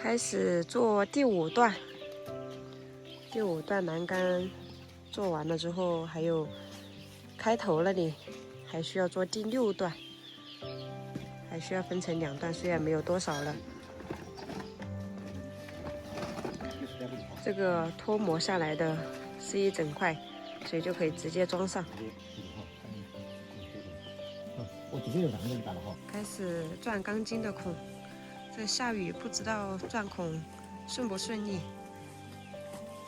开始做第5段，第5段栏杆做完了之后，还有开头那里还需要做第6段，还需要分成2段，虽然没有多少了。这个脱模下来的是一整块，所以就可以直接装上。开始钻钢筋的孔，这下雨不知道钻孔顺不顺利，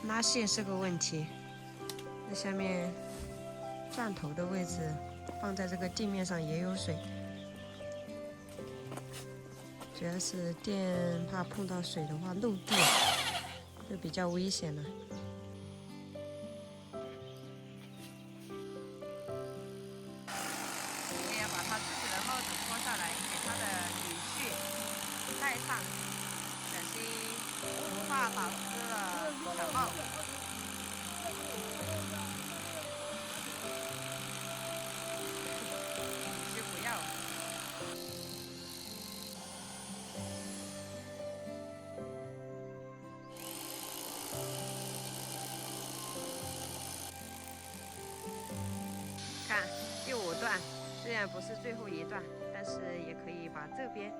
拉线是个问题。这下面钻头的位置放在这个地面上也有水，主要是电怕碰到水的话漏电，就比较危险了。也要把他自己的帽子脱下来，给他的女婿戴上，小心头发打湿了小帽。就不要。看第5段，虽然不是最后一段，但是也可以把这边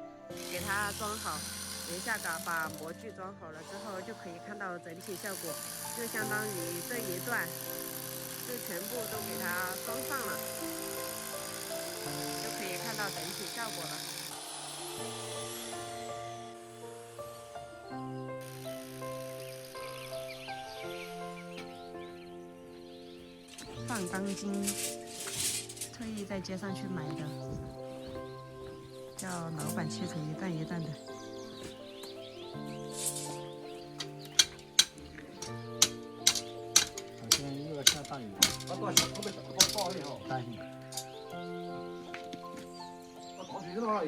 给它装好。等一下把模具装好了之后，就可以看到整体效果，就相当于这一段就全部都给它装上了，就可以看到整体效果了。放钢筋，特意在街上去买的，叫老板切成1段1段的。好像又要下大雨了。那大小可别大一哈，大雨。那大水在哪里？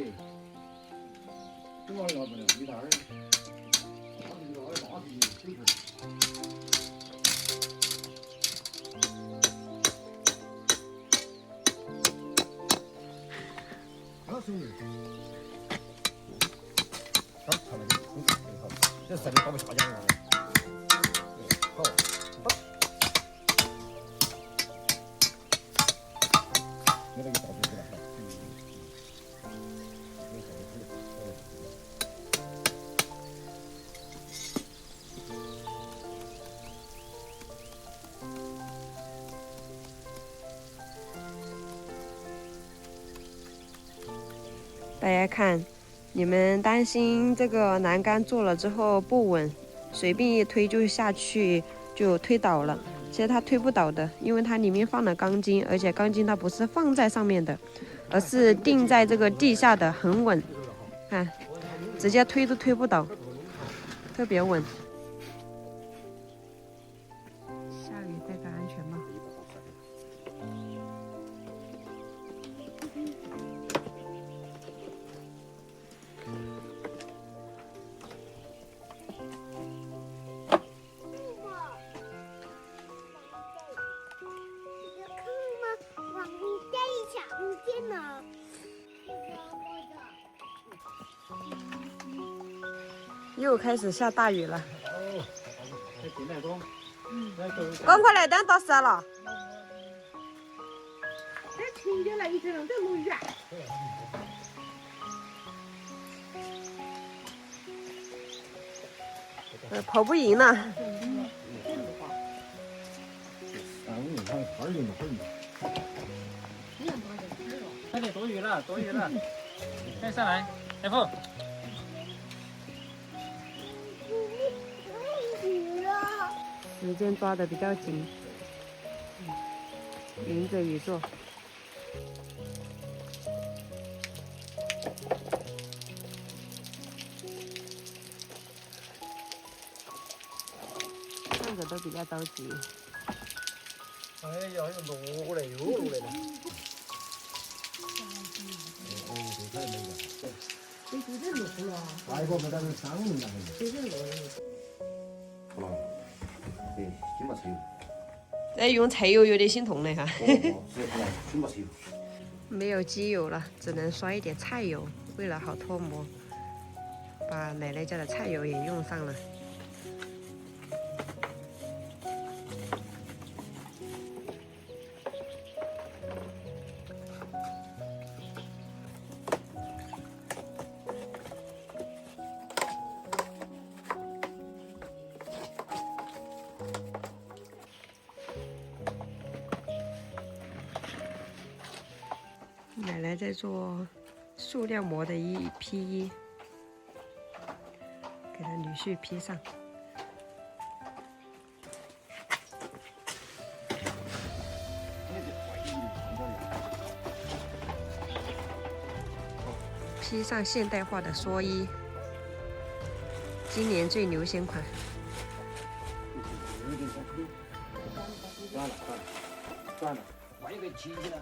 在哪里拿不了？没哪儿。大水拿来大水水盆。这实力搞不下降了。好，那个倒出去了哈。大家看，你们担心这个栏杆做了之后不稳，随便一推就下去，就推倒了。其实它推不倒的，因为它里面放了钢筋，而且钢筋它不是放在上面的，而是钉在这个地下的，很稳。看，直接推都推不倒，特别稳。下雨戴个安全帽。又开始下大雨了。赶快来，灯打湿了。这晴天了，一整都落雨啊！跑不赢了。快点，多余了，多余了，再上来 ，F。时间抓的比较紧，淋着雨做。看着都比较着急。哎呀，又落来又落来了。这就这落了。外国没得人伤人了。就这落了。好了，对，先把车油。再用柴油有点心痛了哈。先把车油。没有机油了，只能刷一点菜油，为了好脱模。把奶奶家的菜油也用上了。奶奶在做塑料膜的一批衣，给她女婿披上。披上现代化的蓑衣，今年最流行款。算了，把一个提起来。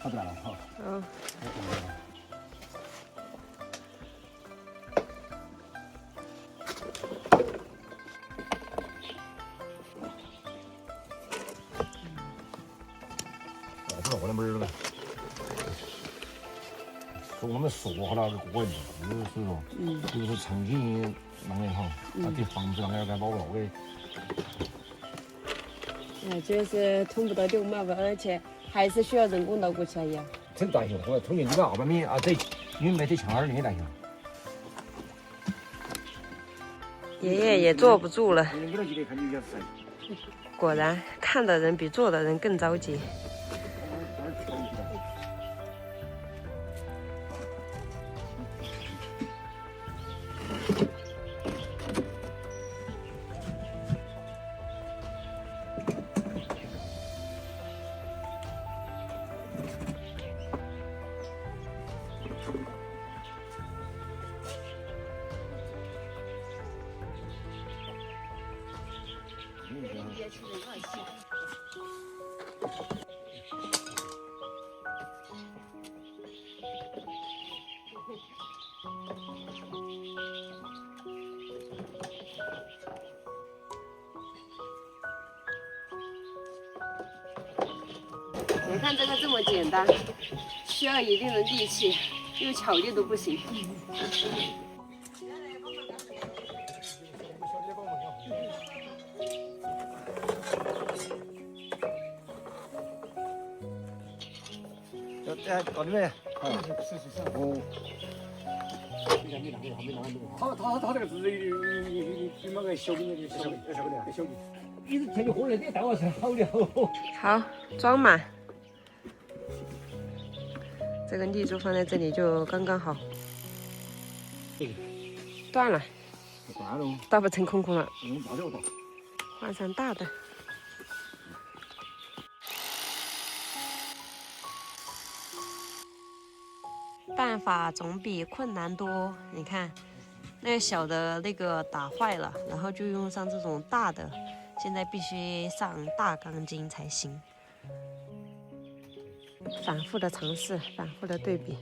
好不了哈。嗯。这我那门儿了。说我们说好了个过人，就是说，就是诚信啷个好，这房子啷个该保保的。就是通不到丢嘛，而且还是需要人工捞过去呀。真担心，我通年这个200米啊，这因为没这墙儿，你担心。爷爷也坐不住了，果然看的人比做的人更着急。你看这个这么简单，需要一定的力气，又巧力都不行。搞定没？是。哦。他这个是比那个小的那个小的，一直天就火了，这大瓦才好了。好，装满。这个立柱放在这里就刚刚好。断了。断了。大不成空空了。大就大。换上大的。办法总比困难多。你看，那个小的那个打坏了，然后就用上这种大的，现在必须上大钢筋才行。反复的尝试，反复的对比，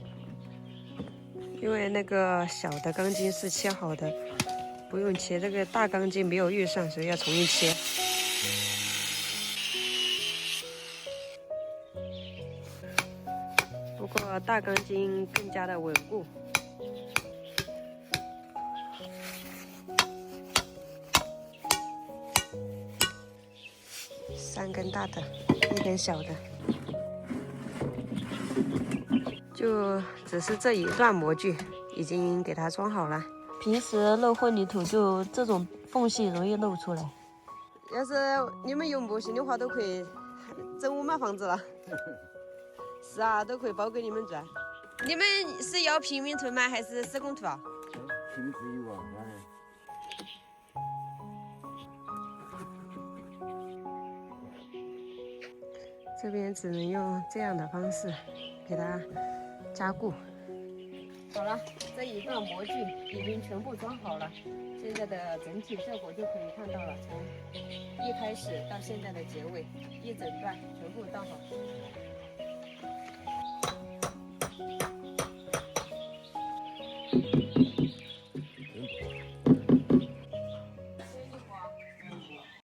因为那个小的钢筋是切好的，不用切。这个大钢筋没有预算，所以要重新切。不过大钢筋更加的稳固。3根大的，1根小的，就只是这一段模具已经给它装好了。平时漏混凝土就这种缝隙容易漏出来。要是你们有模型的话，都可以整我们房子了。是啊，都可以包给你们住。你们是要平民屯吗？还是施工图啊？平民屯有啊。这边只能用这样的方式给它加固。好了，这一段模具已经全部装好了，现在的整体效果就可以看到了。从一开始到现在的结尾，一整段全部倒好。